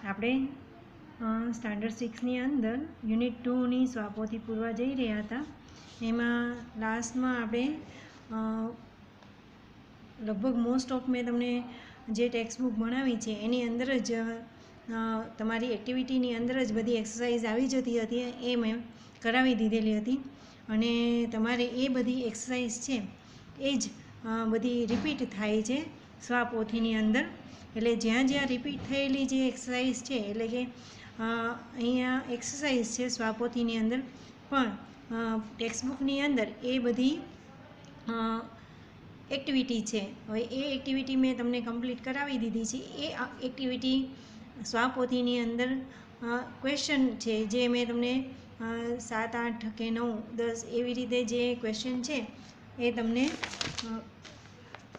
આપણે સ્ટાન્ડર્ડ 6ની અંદર યુનિટ 2ની સ્વાપોથી પૂરવા જઈ રહ્યા હતા. એમાં લાસ્ટમાં આપણે લગભગ મોસ્ટ ઓફ મેં તમને જે ટેક્સ્ટ બુક ભણાવી છે એની અંદર જ તમારી એક્ટિવિટીની અંદર જ બધી એક્સરસાઇઝ આવી જતી હતી, એ મેં કરાવી દીધેલી હતી. અને તમારે એ બધી એક્સરસાઇઝ છે એ જ બધી રિપીટ થાય છે સ્વાપોથીની અંદર. એટલે જ્યાં જ્યાં રિપીટ થયેલી જે એક્સરસાઇઝ છે, એટલે કે અહીંયા એક્સરસાઇઝ છે સ્વાપોથીની અંદર, પણ ટેક્સ્ટબુકની અંદર એ બધી એક્ટિવિટી છે. હવે એ એક્ટિવિટી મેં તમને કમ્પ્લીટ કરાવી દીધી છે. એ એક્ટિવિટી સ્વાપોથીની અંદર ક્વેશ્ચન છે જે મેં તમને 7, 8 કે 9, 10 એવી રીતે જે ક્વેશ્ચન છે એ તમને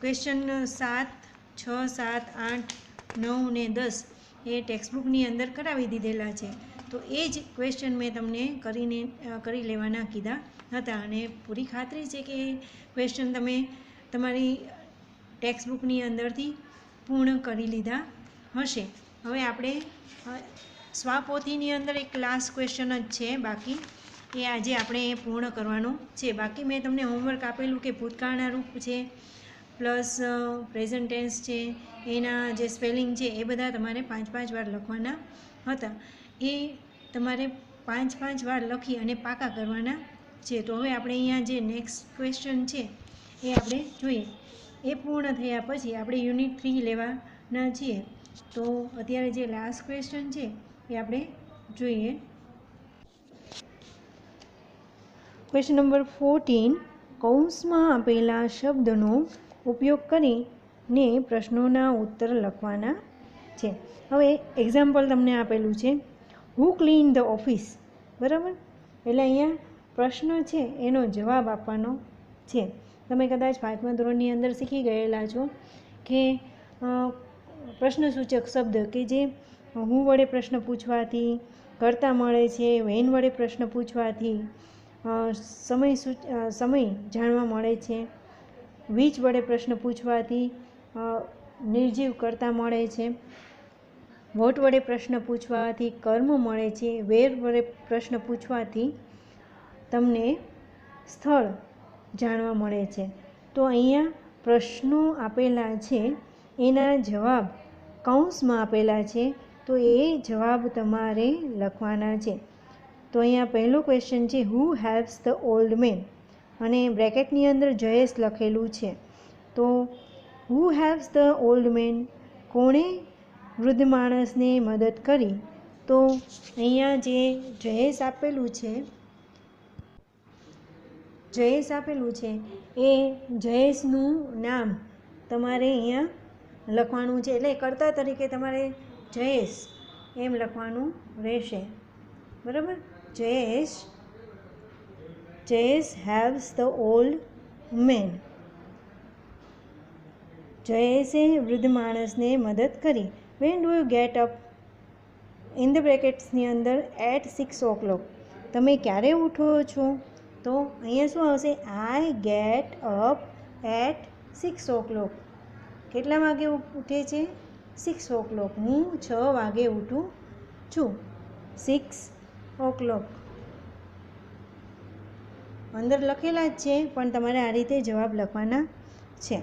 ક્વેશ્ચન 7, 6, 7, 8, 9 ને 10 એ ટેક્સ્ટબુકની અંદર કરાવી દીધેલા છે. તો એ જ ક્વેશ્ચન મેં તમને કરી લેવાના કીધા હતા. અને પૂરી ખાતરી છે કે એ ક્વેશ્ચન તમે તમારી ટેક્સ્ટબુકની અંદરથી પૂર્ણ કરી લીધા હશે. હવે આપણે સ્વાપોથીની અંદર એક લાસ્ટ ક્વેશ્ચન જ છે બાકી, એ આજે આપણે એ પૂર્ણ કરવાનો છે. બાકી મેં તમને હોમવર્ક આપેલું કે ભૂતકાળના રૂપ છે પ્લસ પ્રેઝન્ટ ટેન્સ છે, એના જે સ્પેલિંગ છે એ બધા તમારે 5-5 વાર લખવાના હતા. એ તમારે 5-5 વાર લખી અને પાકા કરવાના છે. તો હવે આપણે અહીંયા જે નેક્સ્ટ ક્વેશ્ચન છે એ આપણે જોઈએ. એ પૂર્ણ થયા પછી આપણે યુનિટ 3 લેવાના છીએ. તો અત્યારે જે લાસ્ટ ક્વેશ્ચન છે એ આપણે જોઈએ. ક્વેશ્ચન નંબર 14, કૌંસમાં આપેલા શબ્દનો ઉપયોગ કરીને પ્રશ્નોના ઉત્તર લખવાના છે. હવે એક્ઝામ્પલ તમને આપેલું છે, હુ ક્લીન ધ ઓફિસ, બરાબર? એટલે અહીંયા પ્રશ્ન છે એનો જવાબ આપવાનો છે. તમે કદાચ 5મા ધોરણની અંદર શીખી ગયેલા છો કે પ્રશ્નસૂચક શબ્દ કે જે હું વડે પ્રશ્ન પૂછવાથી, કર્તા મળે છે, વેન વડે પ્રશ્ન પૂછવાથી સમય જાણવા મળે છે, વિચ વડે પ્રશ્ન પૂછવાથી નિર્જીવ કર્તા મળે છે, વોટ વડે પ્રશ્ન પૂછવાથી કર્મ મળે છે, વેર વડે પ્રશ્ન પૂછવાથી તમને સ્થળ જાણવા મળે છે. તો અહીંયા પ્રશ્નો આપેલા છે, એના જવાબ કૌંસમાં આપેલા છે, તો એ જવાબ તમારે લખવાના છે. તો અહીંયા પહેલો ક્વેશ્ચન છે, હુ હેલ્પ્સ ધ ઓલ્ડ મેન, અને બ્રેકેટની અંદર જયેશ લખેલું છે. તો હુ હેલ્પ્સ ધ ઓલ્ડ મેન, કોણે વૃદ્ધ માણસને મદદ કરી? તો અહીંયા જે જયેશ આપેલું છે એ જયેશનું નામ તમારે અહીંયા લખવાનું છે. એટલે કર્તા તરીકે તમારે જયેશ એમ લખવાનું રહેશે, બરાબર? Jayesh helps the old man. જયેશે વૃદ્ધ માણસને મદદ કરી. When do you get up, in the બ્રેકેટ્સની અંદર એટ 6 o'clock, તમે ક્યારે ઉઠો છો? તો અહીંયા શું આવશે? I get up at 6 o'clock. કેટલા વાગે ઉઠે છે? 6 o'clock. હું 6 વાગે ઉઠું છું. 6 o'clock અંદર લખેલા જ છે, પણ તમારે આ રીતે જવાબ લખવાના છે.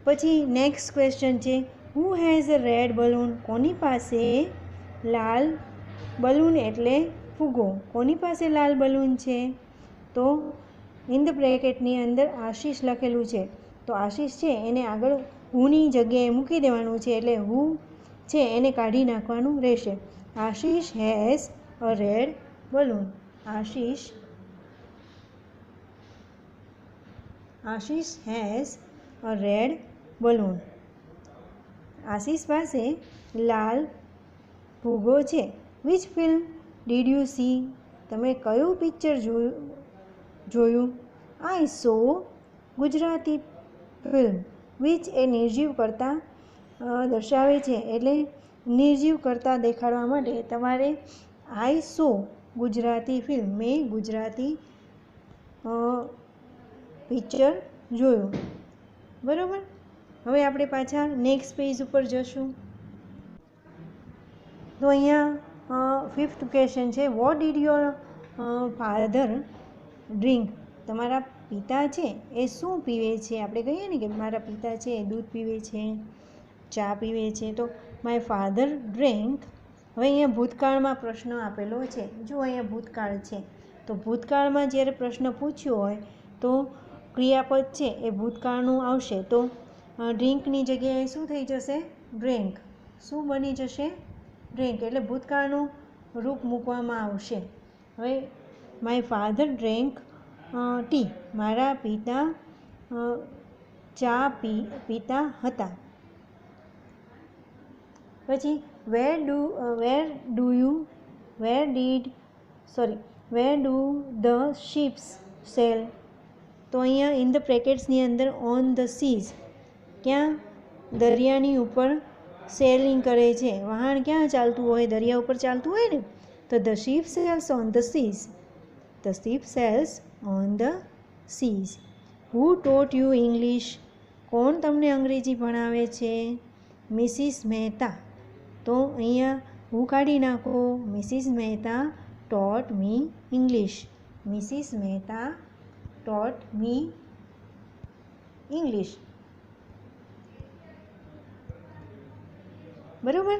પછી નેક્સ્ટ ક્વેશ્ચન છે, who has a red balloon, કોની પાસે લાલ બલૂન એટલે ફુગ્ગો, કોની પાસે લાલ બલૂન છે? તો ઇન ધ બ્રેકેટની અંદર આશીષ લખેલું છે. તો આશીષ છે એને આગળ હુની જગ્યાએ મૂકી દેવાનું છે, એટલે હુ છે એને કાઢી નાખવાનું રહેશે. Ashish has a red balloon. Ashish has a red balloon. Ashish પાસે લાલ ફુગ્ગો છે. Which film did you see, તમે કયું પિક્ચર જોયું? I saw Gujarati film. Which એ નિર્જીવ કરતા દર્શાવે છે, એટલે નિર્જીવ કરતા દેખાડવા માટે તમારે આઈ સો ગુજરાતી ફિલ્મ, મેં ગુજરાતી પિક્ચર જોયું, બરાબર? હવે આપણે પાછા નેક્સ્ટ પેજ ઉપર જશું. તો અહીંયા 5th ક્વેશ્ચન છે, what did your father drink? તમારા પિતા છે એ શું પીવે છે? આપણે કહીએ ને કે મારા પિતા છે એ દૂધ પીવે છે, ચા પીવે છે. તો માય ફાધર ડ્રિંક. હવે અહીંયા ભૂતકાળમાં પ્રશ્ન આપેલો છે. જો અહીંયા ભૂતકાળ છે, તો ભૂતકાળમાં જ્યારે પ્રશ્ન પૂછ્યો હોય તો ક્રિયાપદ છે એ ભૂતકાળનું આવશે. તો ડ્રિંકની જગ્યાએ શું થઈ જશે? ડ્રિંક. શું બની જશે? ડ્રિંક. એટલે ભૂતકાળનું રૂપ મૂકવામાં આવશે. હવે માય ફાધર ડ્રિંક ટી. મારા પિતા ચા પીતા હતા. પછી where do the ships cell? તો અહીંયા ઇન ધ બ્રેકેટ્સની અંદર ઓન ધ સીઝ, ક્યાં? દરિયાની ઉપર સેલિંગ કરે છે. વહાણ ક્યાં ચાલતું હોય? દરિયા ઉપર ચાલતું હોય ને. તો the ship sails on the seas. The ship sails on the seas. Who taught you English? કોણ તમને અંગ્રેજી ભણાવે છે? મિસિસ મહેતા. તો અહીંયા હું કાઢી નાખો. Mrs Mehta taught me English. Mrs Mehta taught me English. બરાબર.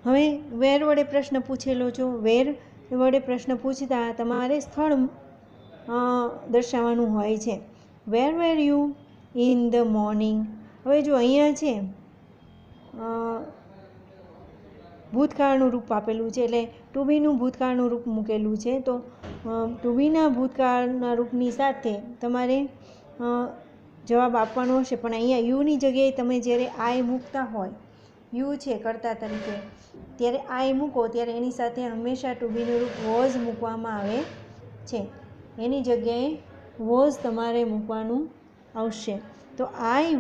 હવે વેર વડે પ્રશ્ન પૂછેલો છો. વેર વડે પ્રશ્ન પૂછતા તમારે સ્થળ દર્શાવવાનું હોય છે. વેર વેર યુ ઇન ધ મોર્નિંગ? હવે જો અહીંયા છે ભૂતકાળનું રૂપ આપેલું છે, એટલે ટુ બીનું ભૂતકાળનું રૂપ મૂકેલું છે. તો ટુ બીના ભૂતકાળના રૂપની સાથે તમારે જવાબ આપવાનો હશે. પણ અહીંયા યુની જગ્યાએ તમે જ્યારે આઈ મૂકતા હોય, યુ છે કર્તા તરીકે, ત્યારે આઈ મૂકો ત્યારે એની સાથે હંમેશા ટુ બીનું રૂપ વોઝ મૂકવામાં આવે છે. એની જગ્યાએ વોઝ તમારે મૂકવાનું આવશે. તો I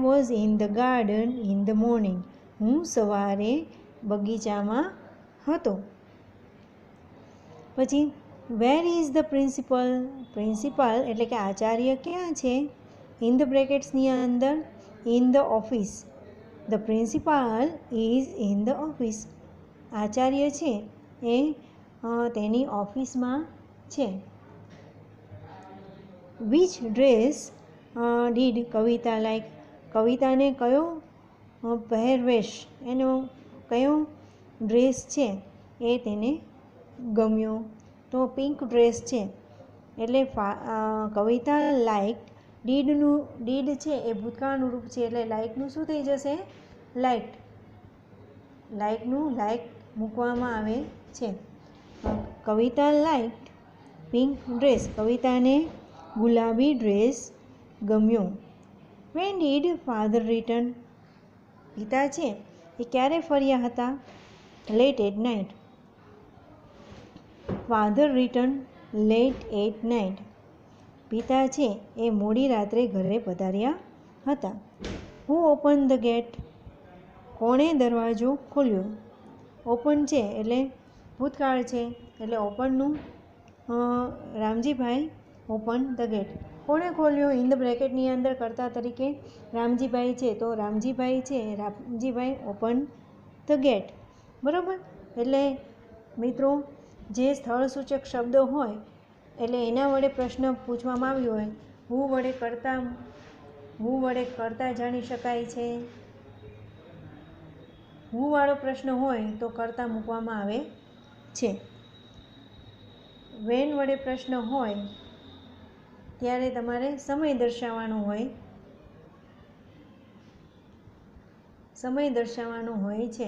was in the garden in the morning. હું સવારે બગીચામાં હતો. પછી where is the principal? Principal એટલે કે આચાર્ય ક્યાં છે? ઇન ધ બ્રેકેટ્સની અંદર in the office. The principal is in the office. આચાર્ય છે એ તેની ઓફિસમાં છે. Which dress did Kavita like? કવિતાને કયો પહેરવેશ, એનો કયો ડ્રેસ છે એ તેને ગમ્યો? તો પિંક ડ્રેસ છે. એટલે કવિતા લાઈક. ડીડ છે એ ભૂતકાળનું રૂપ છે, એટલે લાઈકનું શું થઈ જશે? લાઈક. લાઈકનું લાઈક મૂકવામાં આવે છે. Kavita like pink dress. કવિતાને ગુલાબી ડ્રેસ ગમ્યો. When did father return? પિતા છે એ ક્યારે ફર્યા હતા? Late at night. Father return late at night. પિતા છે એ મોડી રાત્રે ઘરે પધાર્યા હતા. Who open the gate? કોણે દરવાજો ખોલ્યો? ઓપન છે એટલે ભૂતકાળ છે, એટલે ઓપનનું રામજીભાઈ ઓપન ધ ગેટ. કોણે ખોલ્યો? ઇન ધ બ્રેકેટની અંદર કર્તા તરીકે રામજીભાઈ છે, તો રામજીભાઈ ઓપન ધ ગેટ. બરાબર. એટલે મિત્રો જે સ્થળ સૂચક શબ્દો હોય એટલે એના વડે પ્રશ્ન પૂછવામાં આવ્યો હોય, હું વડે કરતા જાણી શકાય છે. હું વાળો પ્રશ્ન હોય તો કરતા મૂકવામાં આવે છે. વેન વડે પ્રશ્ન હોય ત્યારે તમારે સમય દર્શાવવાનો હોય છે.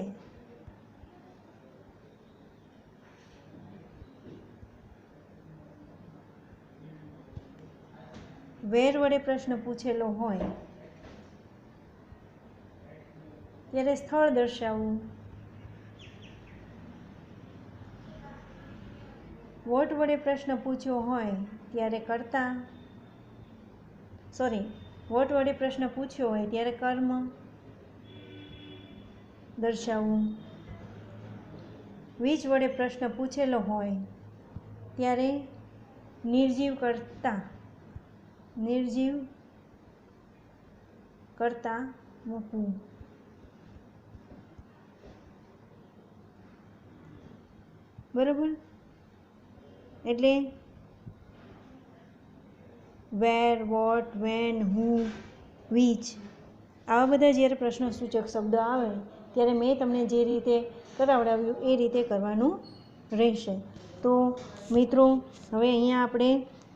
વેર વડે પ્રશ્ન પૂછેલો હોય ત્યારે સ્થળ દર્શાવવું. વોટ વડે પ્રશ્ન પૂછ્યો હોય ત્યારે વોટ વડે પ્રશ્ન પૂછ્યો હોય ત્યારે કર્મ દર્શાવવું. વિચ વડે પ્રશ્ન પૂછેલો હોય ત્યારે નિર્જીવ કરતા મૂકવું. બરાબર. એટલે વેર, વોટ, વેન, હુ, વિચ, આવા બધા જ્યારે પ્રશ્નસૂચક શબ્દો આવે ત્યારે મેં તમને જે રીતે કરાવડાવ્યું એ રીતે કરવાનું રહેશે. તો મિત્રો, હવે અહીંયા આપણે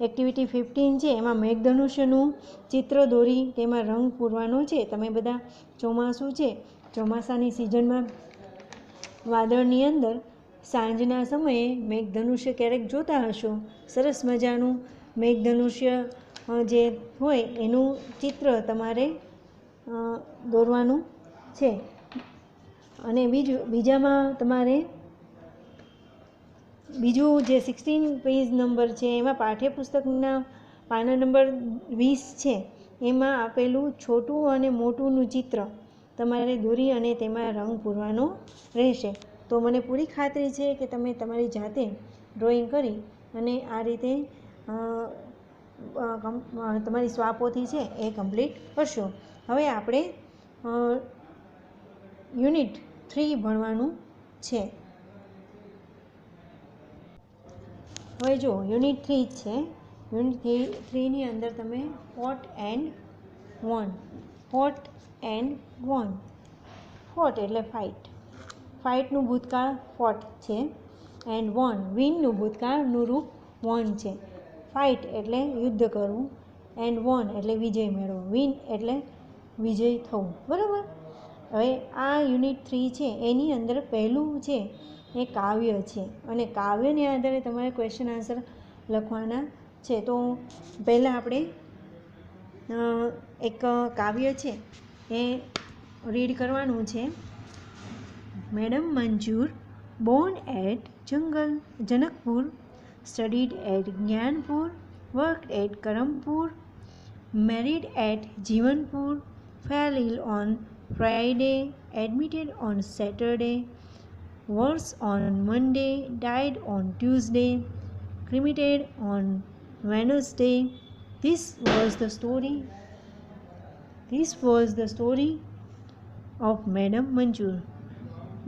એક્ટિવિટી 15 છે એમાં મેઘધનુષ્યનું ચિત્ર દોરી તેમાં રંગ પૂરવાનો છે. તમે બધા ચોમાસું છે, ચોમાસાની સિઝનમાં વાદળની અંદર સાંજના સમયે મેઘધનુષ્ય ક્યારેક જોતા હશો. સરસ મજાનું મેઘધનુષ્ય જે હોય એનું ચિત્ર તમારે દોરવાનું છે. અને બીજામાં તમારે બીજું જે 16 પેજ નંબર છે એમાં પાઠ્યપુસ્તકના પાના નંબર 20 છે એમાં આપેલું છોટું અને મોટુંનું ચિત્ર તમારે દોરી અને તેમાં રંગ પૂરવાનો રહેશે. તો મને પૂરી ખાતરી છે કે તમે તમારી જાતે ડ્રોઈંગ કરી અને આ રીતે તમારી સ્વાપોથી છે એ કમ્પ્લીટ કરશો. હવે આપણે યુનિટ 3 ભણવાનું છે. હવે જો યુનિટ 3 છે. યુનિટ 3ની અંદર તમે fought and won. Fought and won. Fought એટલે ફાઇટ. ફાઇટનું ભૂતકાળ ફોટ છે. એન્ડ વોન, વિનનું ભૂતકાળનું રૂપ વોન છે. ફાઇટ એટલે યુદ્ધ કરવું. એન્ડ વોન એટલે વિજય મેળવો. વિન એટલે વિજય થવું. બરાબર. હવે આ યુનિટ 3 છે એની અંદર પહેલું છે એ કાવ્ય છે અને કાવ્યને આધારે તમારે ક્વેશ્ચન આન્સર લખવાના છે. તો પહેલાં આપણે એક કાવ્ય છે એ રીડ કરવાનું છે. મેડમ મંજૂર, born at Janakpur, studied at Gyanpur, worked at Karampur, married at Jivanpur, fell ill on Friday, admitted on Saturday, was on Monday, died on Tuesday, cremated on Wednesday. This was the story of Madam Manjur.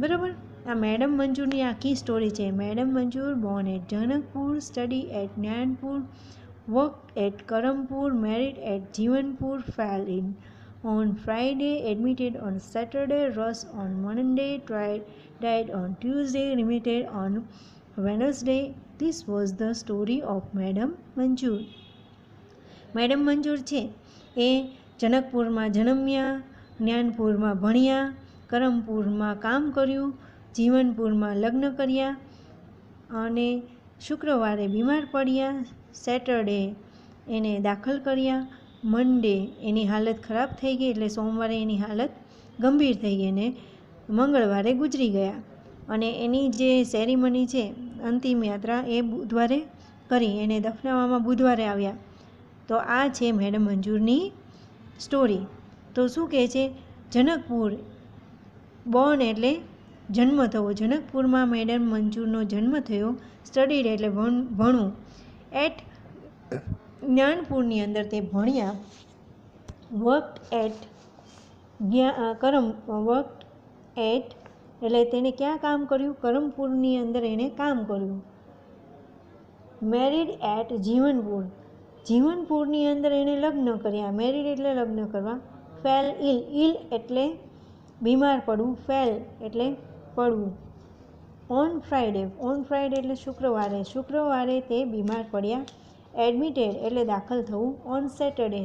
બરાબર. આ madam મંજૂરની આખી story છે. Madam મંજૂર born at Janakpur, study at Gyanpur, worked at Karampur, married at Jivanpur, fell in on Friday, admitted on Saturday, was on Monday, died on Tuesday, cremated on Wednesday. This was the story of Madam Manjur. Madam મંજૂર છે એ જનકપુરમાં જન્મ્યા, જ્ઞાનપુરમાં ભણ્યા, કરમપુરમાં કામ કર્યું, જીવનપુરમાં લગ્ન કર્યા અને શુક્રવારે બીમાર પડ્યા, સેટરડે એને દાખલ કર્યા, મંડે એની હાલત ખરાબ થઈ ગઈ એટલે સોમવારે એની હાલત ગંભીર થઈ ગઈ અને મંગળવારે ગુજરી ગયા અને એની જે સેરેમની છે અંતિમ યાત્રા એ બુધવારે કરી. એને દફનાવવામાં બુધવારે આવ્યા. તો આ છે મેડમ મંજૂરની સ્ટોરી. તો શું કહે છે? જનકપુર, બોર્ન એટલે જન્મ થવો. જનકપુરમાં મેડમ મંજૂરનો જન્મ થયો. સ્ટડીડ એટલે ભણવું. એટ જ્ઞાનપુરની અંદર તે ભણ્યા. વર્કડ એટ એટલે તેને ક્યાં કામ કર્યું? કરમપુરની અંદર એણે કામ કર્યું. મેરિડ એટ જીવનપુર, જીવનપુરની અંદર એણે લગ્ન કર્યા. મેરિડ એટલે લગ્ન કરવા. ફેલ ઇલ, ઇલ એટલે બીમાર પડવું. ફેલ એટલે પડવું. ઓન ફ્રાઈડે એટલે શુક્રવારે, શુક્રવારે તે બીમાર પડ્યા. એડમિટેડ એટલે દાખલ થવું. ઓન સેટરડે,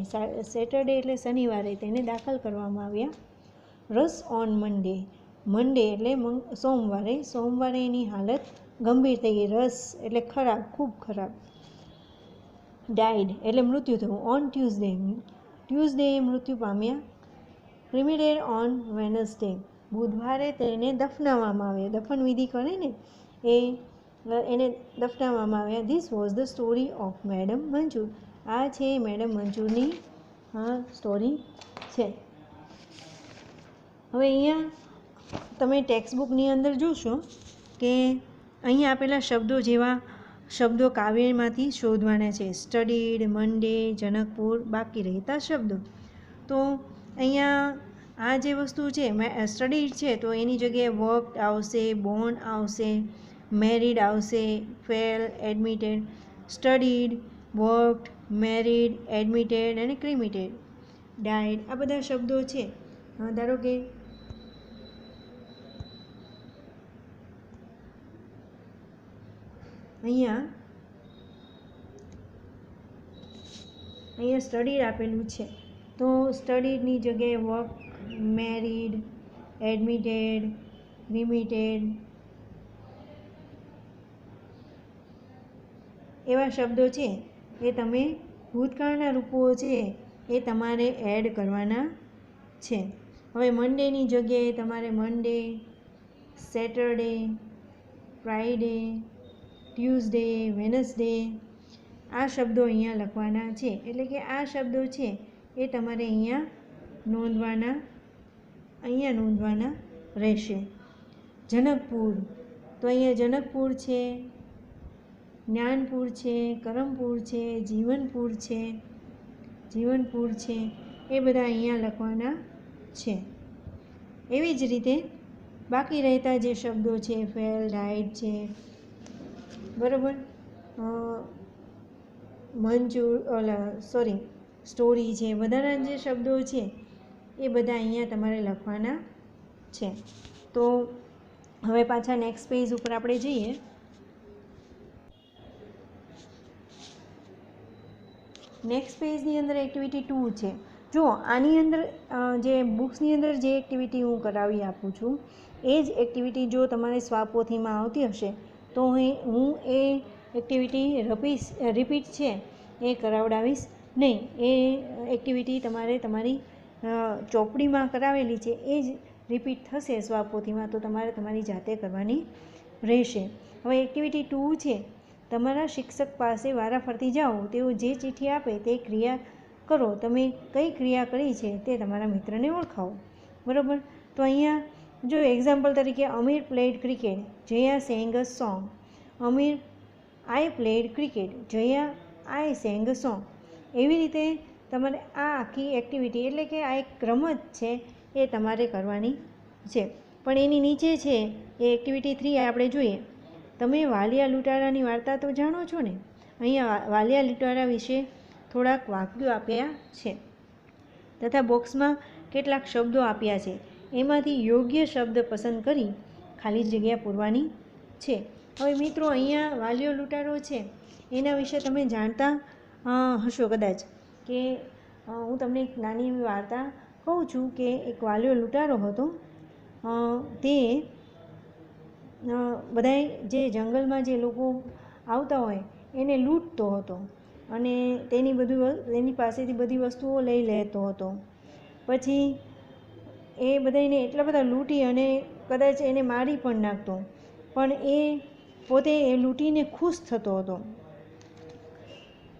સેટરડે એટલે શનિવારે તેને દાખલ કરવામાં આવ્યા. રસ ઓન મંડે, મંડે એટલે સોમવારે, સોમવારે એની હાલત ગંભીર થઈ ગઈ. રસ એટલે ખરાબ, ખૂબ ખરાબ. ડાઇડ એટલે મૃત્યુ થવું. ઓન ટ્યુઝડે, ટ્યુઝડે મૃત્યુ પામ્યા. ક્રિમેટેડ ઓન વેનસડે, બુધવારે તેને દફનાવવામાં આવ્યા. દફન વિધિ કરે ને એને દફનાવવામાં આવ્યા. This was the story of madam મંજૂર. આ છે મેડમ મંજૂરની સ્ટોરી છે. હવે અહીંયા તમે ટેક્સ્ટ બુકની અંદર જોશો કે અહીંયા આપેલા શબ્દો જેવા શબ્દો કાવ્યમાંથી શોધવાના છે. સ્ટડીડ, મંડે, જનકપુર, બાકી રહેતા શબ્દો. તો અહીંયા આ જે વસ્તુ છે સ્ટડીડ છે તો એની જગ્યાએ વર્કડ આવશે, બોર્ન આવશે, મેરિડ આવશે, fail, admitted, studied, worked, married, admitted અને ક્રિમિટેડ, ડાયડ. આ બધા શબ્દો છે. ધારો કે અહીંયા સ્ટડીડ આપેલું છે, તો સ્ટડીડની જગ્યાએ વર્ક, મેરિડ, એડમિટેડ, ક્રિમિટેડ એવા શબ્દો છે એ તમે ભૂતકાળના રૂપો છે એ તમારે એડ કરવાના છે. હવે મંડેની જગ્યાએ તમારે મંડે, સેટરડે, ફ્રાઈડે, ટ્યુઝડે, વેનસડે આ શબ્દો અહીંયા લખવાના છે. એટલે કે આ શબ્દો છે એ તમારે અહીંયા નોંધવાના રહેશે. જનકપુર, તો અહીંયા જનકપુર છે, જ્ઞાનપુર છે, કરમપુર છે, જીવનપુર છે એ બધા અહીંયા લખવાના છે. એવી જ રીતે બાકી રહેતા જે શબ્દો છે, ફેલ, ડાઇડ છે, બરાબર, સ્ટોરી છે, બધાના જે શબ્દો છે એ બધા અહીંયા તમારે લખવાના છે. તો હવે પાછા નેક્સ્ટ પેજ ઉપર આપણે જઈએ. નેક્સ્ટ પેજની અંદર એક્ટિવિટી 2 છે. જુઓ, આની અંદર જે બુક્સની અંદર જે એક્ટિવિટી હું કરાવી આપું છું એ જ એક્ટિવિટી જો તમારે સ્વાપોથીમાં આવતી હશે તો હું એ એક્ટિવિટી રિપીટ છે એ કરાવડાવીશ નહીં. એ એક્ટિવિટી તમારે તમારી ચોપડીમાં કરાવેલી છે એ જ રિપીટ થશે સ્વાપોથીમાં, તો તમારે તમારી જાતે કરવાની રહેશે. હવે એક્ટિવિટી 2 છે, તમારા શિક્ષક પાસે વારાફરતી જાઓ, તેઓ જે ચિઠ્ઠી આપે તે ક્રિયા કરો. તમે કઈ ક્રિયા કરી છે તે તમારા મિત્રને ઓળખાવો. બરાબર, તો અહીંયા જો એક્ઝામ્પલ તરીકે Amir played cricket, Jaya sang a song. Amir I played cricket, Jaya I sang a song. એવી રીતે તમારે આ આખી એક્ટિવિટી, એટલે કે આ એક રમત છે એ તમારે કરવાની છે. પણ એની નીચે છે એ એક્ટિવિટી 3 આપણે જોઈએ. તમે વાલિયા લૂંટારાની વાર્તા તો જાણો છો ને. અહીંયા વાલિયા લૂંટારા વિશે થોડાક વાક્યો આપ્યા છે તથા બોક્સમાં કેટલાક શબ્દો આપ્યા છે. એમાંથી યોગ્ય શબ્દ પસંદ કરી ખાલી જગ્યા પૂરવાની છે. હવે મિત્રો, અહીંયા વાલિયો લૂંટારો છે એના વિશે તમે જાણતા હશો કદાચ, કે હું તમને એક નાની એવી વાર્તા કહું છું કે એક વાલિયો લૂંટારો હતો. તે બધાય જે જંગલમાં જે લોકો આવતા હોય એને લૂંટતો હતો અને તેની પાસેથી બધી વસ્તુઓ લઈ લેતો હતો. પછી એ બધાને એટલા બધા લૂંટી અને કદાચ એને મારી પણ નાખતો, પણ એ પોતે એ લૂંટીને ખુશ થતો હતો.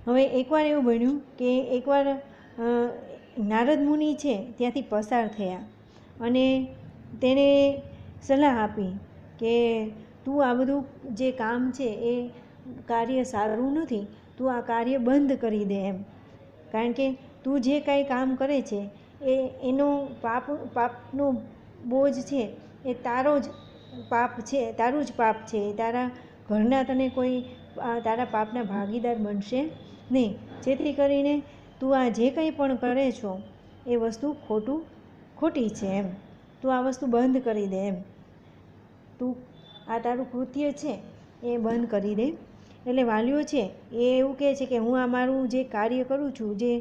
હવે એકવાર એવું બન્યું કે એકવાર નારદ મુનિ છે ત્યાંથી પસાર થયા અને તેણે સલાહ આપી કે તું આ બધું જે કામ છે એ કાર્ય સારું નથી, તું આ કાર્ય બંધ કરી દે એમ. કારણ કે તું જે કાંઈ કામ કરે છે એનો પાપનો બોજ છે એ તારું જ પાપ છે. તારા ઘરના તને કોઈ તારા પાપના ભાગીદાર બનશે નહીં. જેથી કરીને તું આ જે કંઈ પણ કરે છો એ વસ્તુ ખોટી છે એમ. તું આ વસ્તુ બંધ કરી દે એમ. તું આ તારું કૃત્ય છે એ બંધ કરી દે. એટલે વાલીઓ છે એ એવું કહે છે કે હું આ મારું જે કાર્ય કરું છું, જે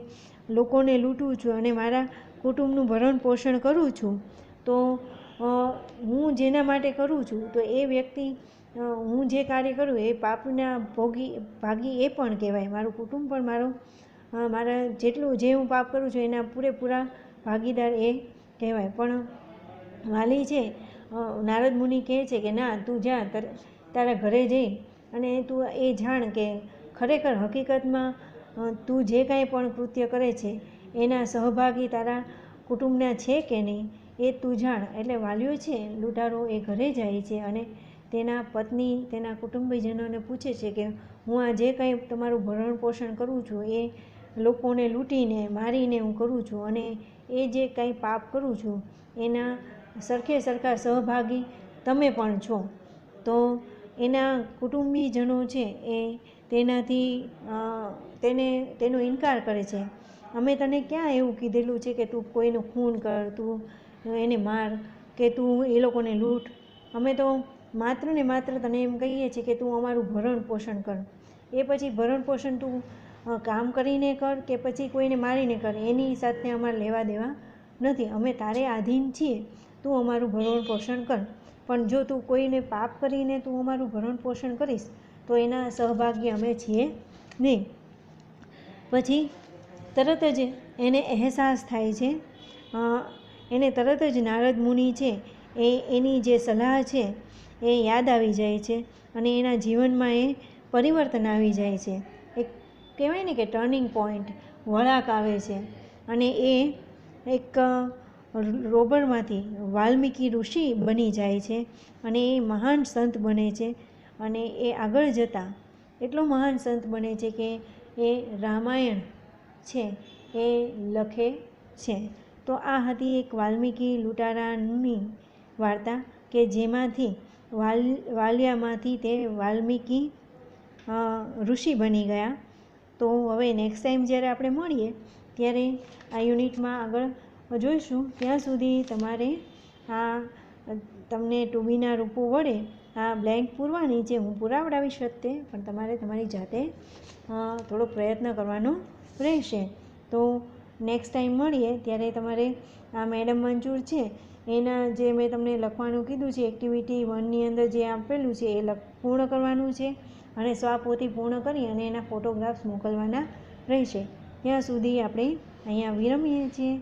લોકોને લૂંટું છું અને મારા કુટુંબનું ભરણ પોષણ કરું છું, તો હું જેના માટે કરું છું તો એ વ્યક્તિ, હું જે કાર્ય કરું એ પાપના ભાગી એ પણ કહેવાય. મારું કુટુંબ પણ મારા જેટલું જે હું પાપ કરું છું એના પૂરેપૂરા ભાગીદાર એ કહેવાય. પણ વાલી છે નારદ મુનિ કહે છે કે ના, તું જા તારા ઘરે જઈ અને તું એ જાણ કે ખરેખર હકીકતમાં તું જે કાંઈ પણ કૃત્ય કરે છે એના સહભાગી તારા કુટુંબના છે કે નહીં એ તું જાણ. એટલે વાલીઓ છે લૂંટારો એ ઘરે જાય છે અને તેના પત્ની તેના કુટુંબીજનોને પૂછે છે કે હું આ જે કાંઈ તમારું ભરણ પોષણ કરું છું એ લોકોને લૂંટીને મારીને હું કરું છું અને એ જે કાંઈ પાપ કરું છું એના સરખા સહભાગી તમે પણ છો. તો એના કુટુંબીજનો છે એ તેનાથી તેનો ઇનકાર કરે છે. અમે તને ક્યાં એવું કીધેલું છે કે તું કોઈનું ખૂન કર, તું એને માર, કે તું એ લોકોને લૂંટ. અમે તો માત્ર ને માત્ર તને એમ કહીએ છીએ કે તું અમારું ભરણ પોષણ કર. એ પછી ભરણ પોષણ તું કામ કરીને કર કે પછી કોઈને મારીને કર, એની સાથે અમારે લેવા દેવા નથી. અમે તારે આધીન છીએ, તું અમારું ભરણ પોષણ કર. પણ જો તું કોઈને પાપ કરીને તું અમારું ભરણ પોષણ કરીશ તો એના સહભાગી અમે છીએ નહીં. પછી તરત જ એને અહેસાસ થાય છે, એને તરત જ નારદ મુનિ છે એની જે સલાહ છે એ યાદ આવી જાય છે અને એના જીવનમાં એ પરિવર્તન આવી જાય છે. એક કહેવાય ને કે ટર્નિંગ પોઈન્ટ, વળાંક આવે છે અને એ એક રોબરમાંથી વાલ્મીકી ઋષિ બની જાય છે અને એ મહાન સંત બને છે. અને એ આગળ જતાં એટલો મહાન સંત બને છે કે એ રામાયણ છે એ લખે છે. તો આ હતી એક વાલ્મીકી લૂંટારાની વાર્તા કે જેમાંથી વાલિયામાંથી તે વાલ્મીકી ઋષિ બની ગયા. તો હવે નેક્સ્ટ ટાઈમ જ્યારે આપણે મળીએ ત્યારે આ યુનિટમાં આગળ જોઈશું. ત્યાં સુધી તમારે તમને ટુબીના રૂપો વડે આ બ્લેન્ક પૂરવાની છે. હું પુરાવડાવીશ તે, પણ તમારે તમારી જાતે થોડો પ્રયત્ન કરવાનો રહેશે. તો નેક્સ્ટ ટાઈમ મળીએ ત્યારે તમારે આ મેડમ મંજૂર છે એના જે મેં તમને લખવાનું કીધું છે એક્ટિવિટી 1ની અંદર જે આપેલું છે એ પૂર્ણ કરવાનું છે અને સ્વપોથી પૂર્ણ કરી અને એના ફોટોગ્રાફ્સ મોકલવાના રહેશે. ત્યાં સુધી આપણે અહીંયા વિરમીએ છીએ.